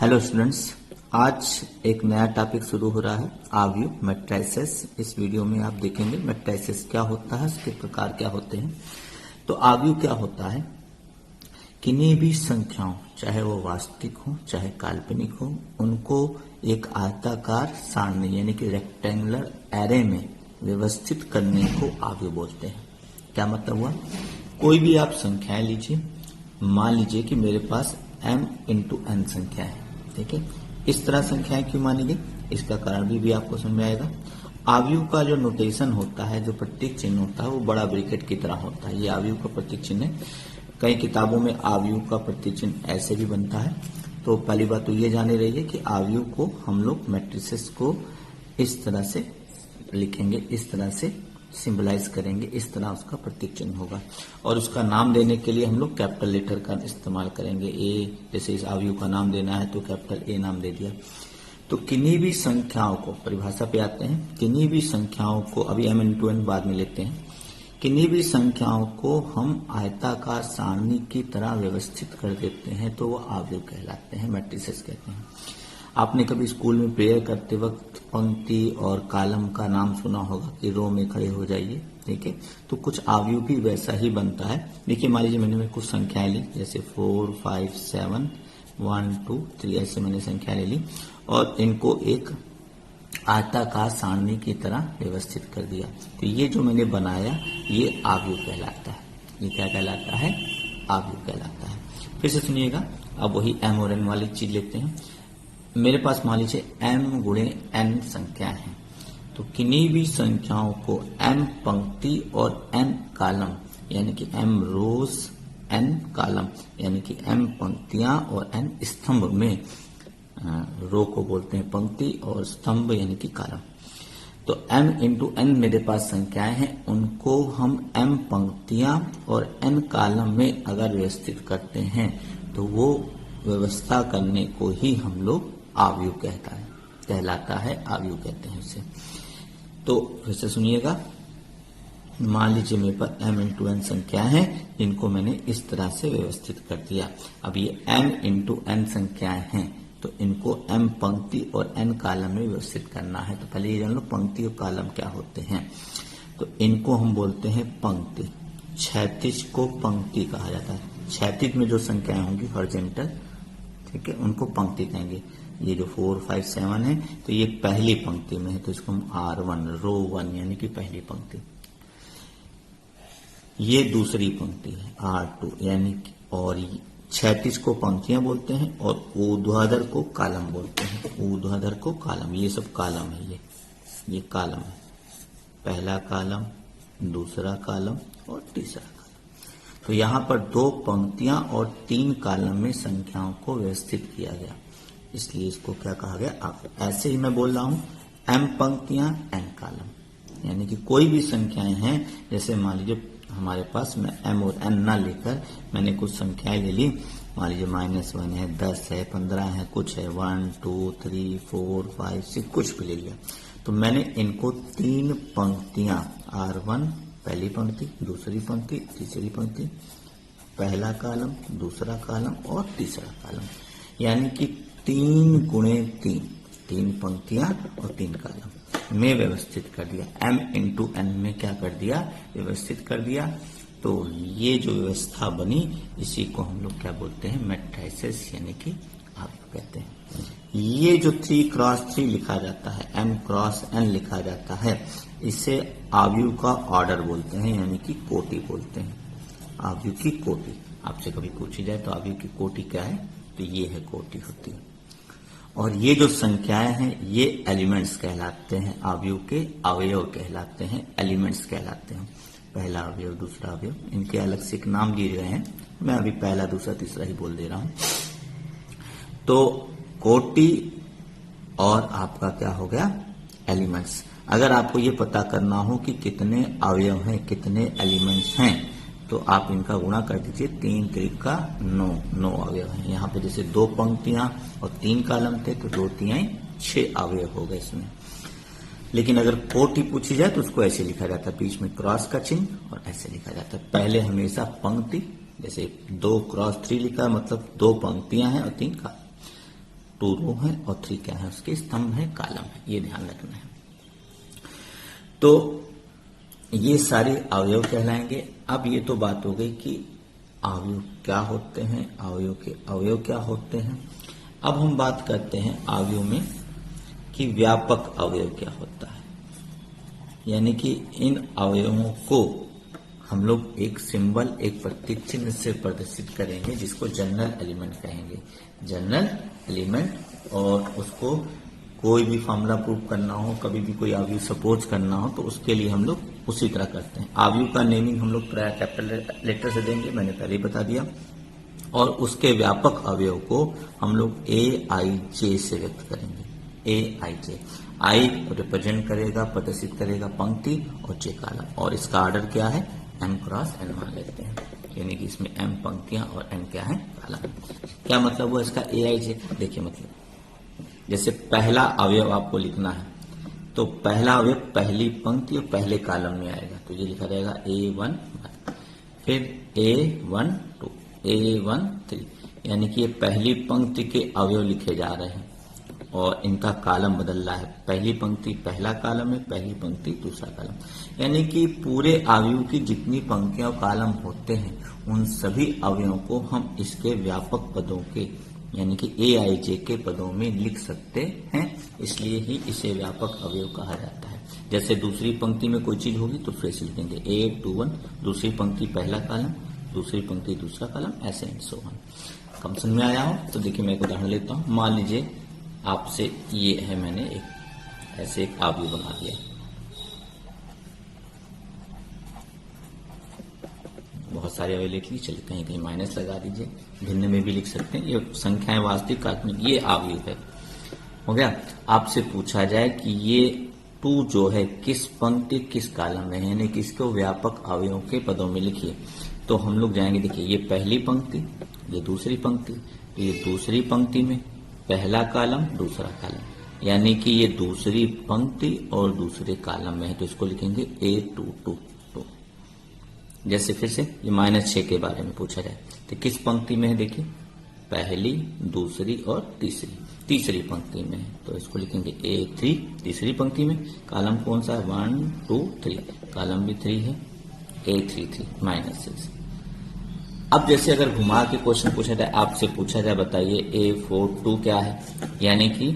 Hello students, आज एक नया टॉपिक शुरू हो रहा है आव्यूह मैट्रिसेस। इस वीडियो में आप देखेंगे मैट्रिसेस क्या होता है, उसके प्रकार क्या होते हैं। तो आव्यूह क्या होता है, किन्हीं भी संख्याओं, चाहे वो वास्तविक हो चाहे काल्पनिक हो, उनको एक आयताकार सारणी यानी कि रेक्टेंगुलर एरे में व्यवस्थित करने को आव्यूह बोलते हैं। क्या मतलब हुआ, कोई भी आप संख्याएं लीजिए, मान लीजिए कि मेरे पास m इंटू n संख्या है, ठीक है। इस तरह संख्याएं क्यों मानी गई, इसका कारण भी आपको समझ में आएगा। आव्यूह का जो नोटेशन होता है, जो प्रतीक चिन्ह होता है, वो बड़ा ब्रैकेट की तरह होता है। ये आव्यूह का प्रतीक चिन्ह है। कई किताबों में आव्यूह का प्रतीक चिन्ह ऐसे भी बनता है। तो पहली बात तो ये जाने रहिए कि आव्यूह को हम लोग मैट्रिसेस को इस तरह से लिखेंगे, इस तरह से सिंबलाइज करेंगे, इस तरह उसका प्रतीक चिन्ह होगा। और उसका नाम देने के लिए हम लोग कैपिटल लेटर का इस्तेमाल करेंगे। ए, जैसे इस आव्यूह का नाम देना है तो कैपिटल ए नाम दे दिया। तो किन्हीं भी संख्याओं को, परिभाषा पे आते हैं, किन्हीं भी संख्याओं को, अभी m इंटू n बाद में लेते हैं, किन्हीं भी संख्याओं को हम आयताकार सारणी की तरह व्यवस्थित कर देते हैं तो वो आव्यूह कहलाते हैं, मैट्रिसेस कहते हैं। आपने कभी स्कूल में प्रेयर करते वक्त पंक्ति और कॉलम का नाम सुना होगा कि रो में खड़े हो जाइए, ठीक है। तो कुछ आव्यूह भी वैसा ही बनता है। देखिए, मान लीजिए मैंने कुछ संख्याएं ली, जैसे 4, 5, 7, 1, 2, 3, ऐसे मैंने संख्या ले ली और इनको एक आयताकार सारणी की तरह व्यवस्थित कर दिया। तो ये जो मैंने बनाया ये आव्यूह कहलाता है। ये क्या कहलाता है, आव्यूह कहलाता है। फिर से सुनिएगा, अब वही m और n वाली चीज लेते हैं। मेरे पास मान लीजिए m गुणे n संख्या है, तो किन्हीं भी संख्याओं को m पंक्ति और n कॉलम यानी कि m रोज n कॉलम यानी कि m पंक्तियां और n स्तंभ में, रो को बोलते हैं पंक्ति और स्तंभ यानी कि कॉलम। तो m इंटू n मेरे पास संख्याएं हैं, उनको हम m पंक्तियां और n कॉलम में अगर व्यवस्थित करते हैं तो वो व्यवस्था करने को ही हम लोग आव्यूह कहलाता है, आव्यूह कहते हैं उसे। तो फिर से सुनिएगा, मान लीजिए मेरे पास m इंटू n संख्या है, इनको मैंने इस तरह से व्यवस्थित कर दिया। अब ये m इंटू n संख्याएं हैं, तो इनको m पंक्ति और n कॉलम में व्यवस्थित करना है। तो पहले ये जान लो पंक्ति और कॉलम क्या होते हैं। तो इनको हम बोलते हैं पंक्ति। क्षैतिज को पंक्ति कहा जाता है। क्षैतिज में जो संख्याएं होंगी हॉरिजॉन्टल, ठीक है, उनको पंक्ति कहेंगे। ये जो 4, 5, 7 है, तो ये पहली पंक्ति में है, तो इसको हम R1, रो 1 यानी कि पहली पंक्ति। ये दूसरी पंक्ति है R2 यानी कि, और क्षैतिज को पंक्तियां बोलते हैं और ऊर्ध्वाधर को कॉलम बोलते हैं। ऊर्ध्वाधर को कॉलम, ये सब कॉलम है, ये कॉलम है। पहला कॉलम, दूसरा कॉलम और तीसरा कॉलम। तो यहाँ पर 2 पंक्तियां और 3 कॉलम में संख्याओं को व्यवस्थित किया गया, इसलिए इसको क्या कहा गया, आव्यूह। ऐसे ही मैं बोल रहा हूं m पंक्तियां n कॉलम, यानी कि कोई भी संख्याएं हैं, जैसे मान लीजिए हमारे पास, मैं m और n ना लेकर मैंने कुछ संख्याएं ले ली, मान लीजिए -1 है, 10 है, 15 है, कुछ है, 1, 2, 3, 4, 5, 6, कुछ भी ले लिया। तो मैंने इनको 3 पंक्तियां, R1 पहली पंक्ति, दूसरी पंक्ति, तीसरी पंक्ति, पहला कॉलम, दूसरा कॉलम और तीसरा कॉलम, यानी कि 3 गुणे 3, 3 पंक्तियां और 3 कॉलम में व्यवस्थित कर दिया। m इंटू n में क्या कर दिया, व्यवस्थित कर दिया। तो ये जो व्यवस्था बनी, इसी को हम लोग क्या बोलते हैं, मैट्रिसेस यानी कि आव्यूह कहते हैं। ये जो 3 क्रॉस 3 लिखा जाता है, m क्रॉस n लिखा जाता है, इसे आव्यूह का ऑर्डर बोलते हैं, यानी कि कोटि बोलते हैं। आव्यूह की कोटि आपसे कभी पूछी जाए तो आव्यूह की कोटि क्या है, तो ये है कोटि होती है। और ये जो संख्याएं हैं ये एलिमेंट्स कहलाते हैं, आव्यूह के अवयव कहलाते हैं, एलिमेंट्स कहलाते हैं। पहला अवयव, दूसरा अवयव, इनके अलग से एक नाम दिए गए हैं, मैं अभी पहला दूसरा तीसरा ही बोल दे रहा हूं। तो कोटि और आपका क्या हो गया, एलिमेंट्स। अगर आपको ये पता करना हो कि कितने अवयव हैं, कितने एलिमेंट्स हैं, तो आप इनका गुणा कर दीजिए, 3 त्रिका 9 अवयव हैं। यहाँ पे जैसे 2 पंक्तियां और 3 कॉलम थे, तो 2 तिहाई 6 अवयव हो गए इसमें। लेकिन अगर कोटि पूछी जाए तो उसको ऐसे लिखा जाता है, बीच में क्रॉस का चिन्ह और ऐसे लिखा जाता है। पहले हमेशा पंक्ति, जैसे 2 क्रॉस 3 लिखा, मतलब 2 पंक्तियां हैं और 3 कॉलम। 2 रो है और 3 क्या है, उसके स्तंभ है, कॉलम है, ये ध्यान रखना है। तो ये सारे अवयव कहलाएंगे। अब ये तो बात हो गई कि अवयव क्या होते हैं, अवयव के अवयव क्या होते हैं। अब हम बात करते हैं अवयव में कि व्यापक अवयव क्या होता है, यानी कि इन अवयवों को हम लोग एक सिंबल, एक प्रतीक चिन्ह से प्रदर्शित करेंगे जिसको जनरल एलिमेंट कहेंगे। जनरल एलिमेंट, और उसको कोई भी फॉर्मूला प्रूव करना हो, कभी भी कोई अवयव सपोज करना हो तो उसके लिए हम लोग उसी तरह करते हैं। अवयव का नेमिंग हम लोग प्राय कैपिटल लेटर से देंगे, मैंने पहले ही बता दिया। और उसके व्यापक अवयव को हम लोग AIJ से व्यक्त करेंगे। AIJ, आई रिप्रेजेंट करेगा, प्रदर्शित करेगा पंक्ति, और J कॉलम, और इसका ऑर्डर क्या है, M क्रॉस N मान लेते हैं, यानी कि इसमें M पंक्तियां और N क्या है, कॉलम। क्या मतलब हुआ इसका AIJ? देखिए मतलब जैसे पहला अवयव आपको लिखना है तो पहला अवयव पहली पंक्ति और पहले कॉलम में आएगा, तो ये लिखा जाएगा A1, फिर A1 2, A1 3, यानी कि ये पहली पंक्ति के अवयव लिखे जा रहे हैं और इनका कॉलम बदल रहा है। पहली पंक्ति पहला कॉलम है, पहली पंक्ति दूसरा कॉलम, यानी कि पूरे अवयव की जितनी पंक्तियां और कॉलम होते हैं उन सभी अवयवों को हम इसके व्यापक पदों के यानी कि AIJ के पदों में लिख सकते हैं, इसलिए ही इसे व्यापक अवयव कहा जाता है। जैसे दूसरी पंक्ति में कोई चीज होगी तो फिर से लिखेंगे A21, दूसरी पंक्ति पहला कॉलम, दूसरी पंक्ति दूसरा कॉलम, ऐसे एंड सो ऑन। कम समझ में आया हो तो देखिए मैं एक उदाहरण लेता हूँ। मान लीजिए आपसे ये है, मैंने एक ऐसे एक अवयव बना दिया, बहुत सारे अवयव लिख लीजिए, चलिए कहीं कहीं माइनस लगा दीजिए, भिन्न में भी लिख सकते हैं, ये संख्याएं वास्तविक काल्पनिक, ये अवयव है, हो गया। आपसे पूछा जाए कि ये 2 जो है किस पंक्ति किस कॉलम में है, यानी कि इसको व्यापक अवयवों के पदों में लिखिए, तो हम लोग जाएंगे, देखिए ये पहली पंक्ति, ये दूसरी पंक्ति, तो ये दूसरी पंक्ति में पहला कॉलम दूसरा कॉलम, यानी कि ये दूसरी पंक्ति और दूसरे कॉलम में है, तो इसको लिखेंगे A22। जैसे फिर से ये -6 के बारे में पूछा जाए तो किस पंक्ति में है, देखिए पहली, दूसरी और तीसरी पंक्ति में है, तो इसको लिखेंगे A3। तीसरी पंक्ति में कॉलम कौन सा है, 1 2 3, कॉलम भी 3 है, A33 -6। अब जैसे अगर घुमा के क्वेश्चन पूछा जाए, आपसे पूछा जाए बताइए A42 क्या है, यानी कि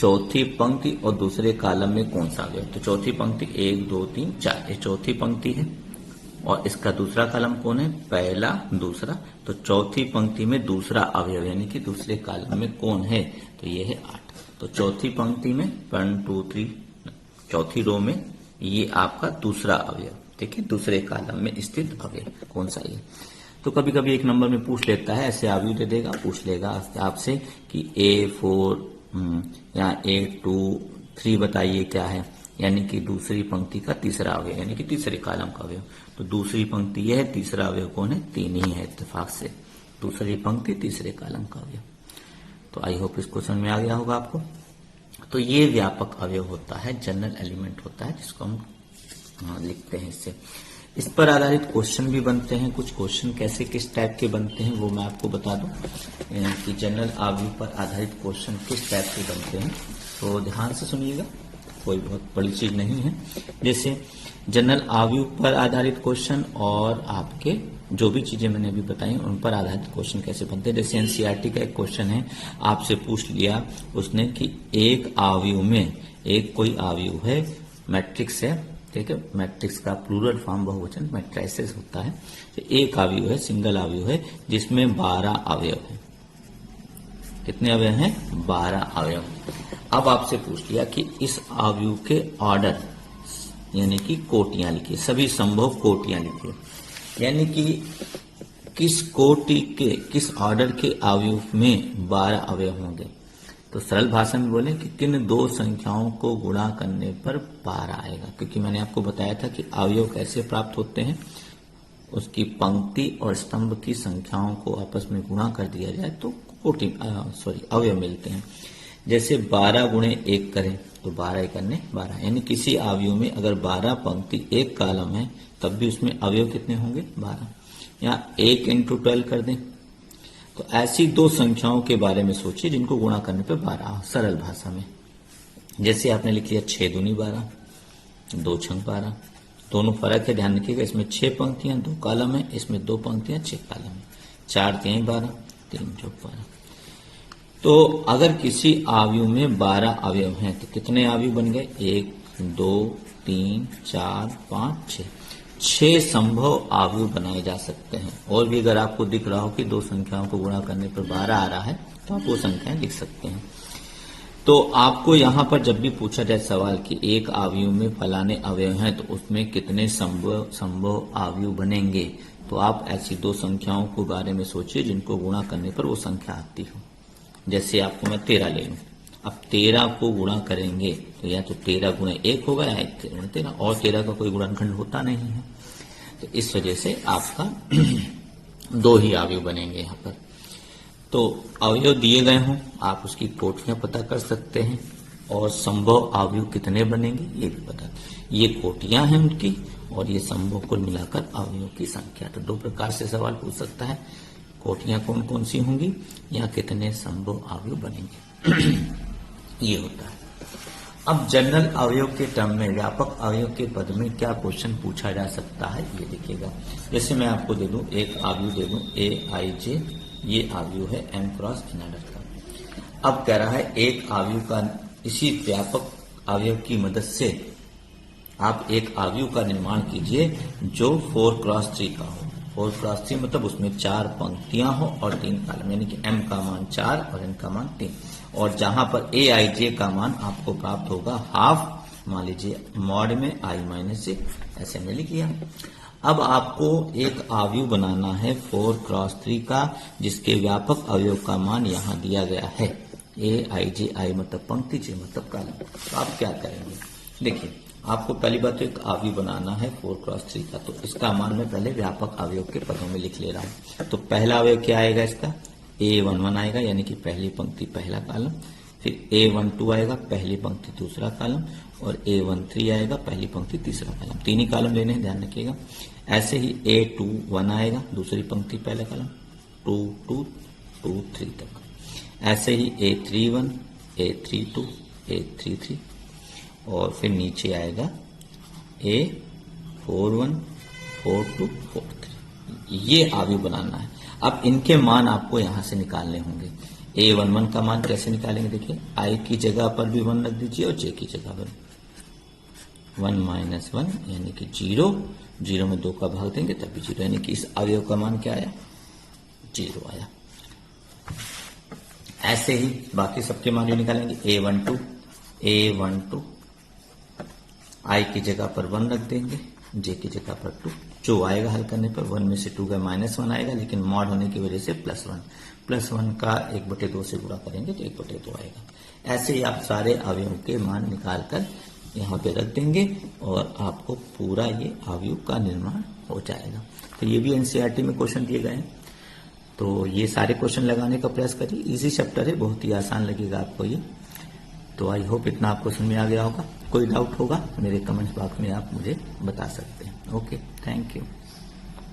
चौथी पंक्ति और दूसरे कॉलम में कौन सा अवयव, तो चौथी पंक्ति 1 2 3 4, ये चौथी पंक्ति है और इसका दूसरा कॉलम कौन है, पहला दूसरा, तो चौथी पंक्ति में दूसरा अवयव यानी कि दूसरे कॉलम में कौन है, तो ये है 8। तो चौथी पंक्ति में 1 2 3, चौथी रो में ये आपका दूसरा अवयव, देखिए दूसरे कॉलम में स्थित अवयव कौन सा ये। तो कभी कभी एक नंबर में पूछ लेता है, ऐसे अवयव दे देगा, पूछ लेगा आपसे कि A4 या A23 बताइए क्या है, यानी कि दूसरी पंक्ति का तीसरा अवयव, यानी कि तीसरे कॉलम का अवयव। तो दूसरी पंक्ति यह है, तीसरा अवयव कौन है, 3 ही है इत्तेफाक से, दूसरी पंक्ति तीसरे कॉलम का अवयव। तो आई होप इस क्वेश्चन में आ गया होगा आपको। तो ये व्यापक अवयव होता है, जनरल एलिमेंट होता है, जिसको हम लिखते हैं इससे। इस पर आधारित क्वेश्चन भी बनते हैं, कुछ क्वेश्चन कैसे किस टाइप के बनते हैं वो मैं आपको बता दूं कि जनरल अवयव पर आधारित क्वेश्चन किस टाइप के बनते हैं, तो ध्यान से सुनिएगा, कोई बहुत बड़ी चीज नहीं है। जैसे जनरल अवयव पर आधारित क्वेश्चन और आपके जो भी चीजें मैंने अभी बताई उन पर आधारित क्वेश्चन कैसे बनते हैं। जैसे एनसीईआरटी का एक क्वेश्चन है, आपसे पूछ लिया उसने कि एक अवयव में, एक कोई अवयव है, मैट्रिक्स है, ठीक है, मैट्रिक्स का प्लूरल फॉर्म बहुवचन मैट्रिसेस होता है, तो एक अवयव है, सिंगल अवयव है जिसमें 12 अवयव है। कितने अवयव हैं, 12 अवयव। अब आपसे पूछ लिया कि इस अवयव के ऑर्डर यानी कि कोटियां लिखिए, सभी संभव कोटियां लिखिए, यानी कि किस कोटि के, किस ऑर्डर के अवयव में 12 अवयव होंगे। तो सरल भाषा में बोले कि किन 2 संख्याओं को गुणा करने पर 12 आएगा, क्योंकि मैंने आपको बताया था कि अवयव कैसे प्राप्त होते हैं, उसकी पंक्ति और स्तंभ की संख्याओं को आपस में गुणा कर दिया जाए तो अवयव मिलते हैं। जैसे 12 गुणे 1 करें तो 12 करने 12, यानी किसी अवयव में अगर 12 पंक्ति एक कॉलम है तब भी उसमें अवयव कितने होंगे, 12। यहाँ 1 × 12 कर दें तो ऐसी दो संख्याओं के बारे में सोचिए जिनको गुणा करने पर 12, सरल भाषा में। जैसे आपने लिख लिया 6 दूनी 12, 2 छंग 12। दोनों फर्क है, ध्यान रखिएगा। इसमें 6 पंक्तियां 2 कॉलम है, इसमें 2 पंक्तियां 6 कॉलम है। 4 3 12, 3 जोड़ 12। तो अगर किसी अवयव में 12 अवयव हैं तो कितने अवयव बन गए? 1 2 3 4 5 6। 6 संभव अवयव बनाए जा सकते हैं। और भी अगर आपको दिख रहा हो कि दो संख्याओं को गुणा करने पर 12 आ रहा है तो आप वो संख्याएं लिख सकते हैं। तो आपको यहां पर जब भी पूछा जाए सवाल कि एक अवयव में फलाने अवयव हैं तो उसमें कितने संभव अवयव बनेंगे, तो आप ऐसी दो संख्याओं के बारे में सोचिए जिनको गुणा करने पर वो संख्या आती हो। जैसे आपको मैं 13 ले लूं, अब 13 को गुणा करेंगे तो या तो 13 गुणे 1 होगा या 1 गुणे 13, और 13 का कोई गुणनखंड होता नहीं है। तो इस वजह से आपका 2 ही अवयव बनेंगे यहाँ पर। तो अवयव दिए गए हों, आप उसकी कोटियां पता कर सकते हैं और संभव अवयव कितने बनेंगे ये भी पता। ये कोटियां हैं उनकी और ये संभव कुल मिलाकर अवयव की संख्या। तो 2 प्रकार से सवाल पूछ सकता है, कोटियां कौन कौन सी होंगी या कितने संभव अवयव बनेंगे। ये होता है। अब जनरल अवयव के टर्म में, व्यापक अवयव के पद में क्या क्वेश्चन पूछा जा सकता है ये देखिएगा। जैसे मैं आपको दे दूं, एक अवयव दे दूं AIJ, ये अवयव है M क्रॉस N ऑर्डर का। अब कह रहा है एक अवयव का, इसी व्यापक अवयव की मदद से आप एक अवयव का निर्माण कीजिए जो 4 क्रॉस 3 का हो। 4 क्रॉस 3 मतलब उसमें 4 पंक्तियां हो और 3 कॉलम, यानी कि M का मान 4 और N का मान 3। और जहां पर AIJ का मान आपको प्राप्त होगा हाफ, मान लीजिए मॉड में I-j, ऐसे हमने लिख लिया। अब आपको एक अवयव बनाना है 4 क्रॉस 3 का जिसके व्यापक अवयव का मान यहां दिया गया है। AIJ, I मतलब पंक्ति, J मतलब कॉलम। तो आप क्या करेंगे? देखिए, आपको पहली बात तो एक अवयव बनाना है 4 क्रॉस 3 का, तो इसका मान मैं पहले व्यापक अवयव के पदों में लिख ले रहा हूं। तो पहला अवयव क्या आएगा इसका? A11 आएगा, यानी कि पहली पंक्ति पहला कॉलम। फिर A12 आएगा, पहली पंक्ति दूसरा कॉलम। और A13 आएगा, पहली पंक्ति तीसरा कॉलम। 3 ही कॉलम लेने हैं, ध्यान रखिएगा। ऐसे ही A21 आएगा, दूसरी पंक्ति पहला कॉलम, 2 2 2 3 तक। ऐसे ही A31, A32, A33 और फिर नीचे आएगा A41, 42, 43। ये अवयव बनाना है। अब इनके मान आपको यहां से निकालने होंगे। A11 का मान कैसे निकालेंगे? देखिए, I की जगह पर भी 1 रख दीजिए और J की जगह पर 1 माइनस 1 यानी कि 0। 0 में 2 का भाग देंगे तब भी 0, यानी कि इस अवयव का मान क्या आया? 0 आया। ऐसे ही बाकी सबके मान भी निकालेंगे। A12 I की जगह पर 1 रख देंगे, J की जगह पर 2। जो आएगा हल करने पर 1 में से 2 का -1 आएगा, लेकिन मॉड होने की वजह से +1 का 1/2 से गुणा करेंगे तो 1/2 आएगा। ऐसे ही आप सारे अवयवों के मान निकाल कर यहाँ पे रख देंगे और आपको पूरा ये अवयव का निर्माण हो जाएगा। तो ये भी एनसीईआरटी में क्वेश्चन दिए गए हैं, तो ये सारे क्वेश्चन लगाने का प्रयास करिए। इजी चैप्टर है, बहुत ही आसान लगेगा आपको ये। तो आई होप इतना आपको समझ में आ गया होगा। कोई डाउट होगा मेरे कमेंट्स बॉक्स में आप मुझे बता सकते हैं। Okay, thank you.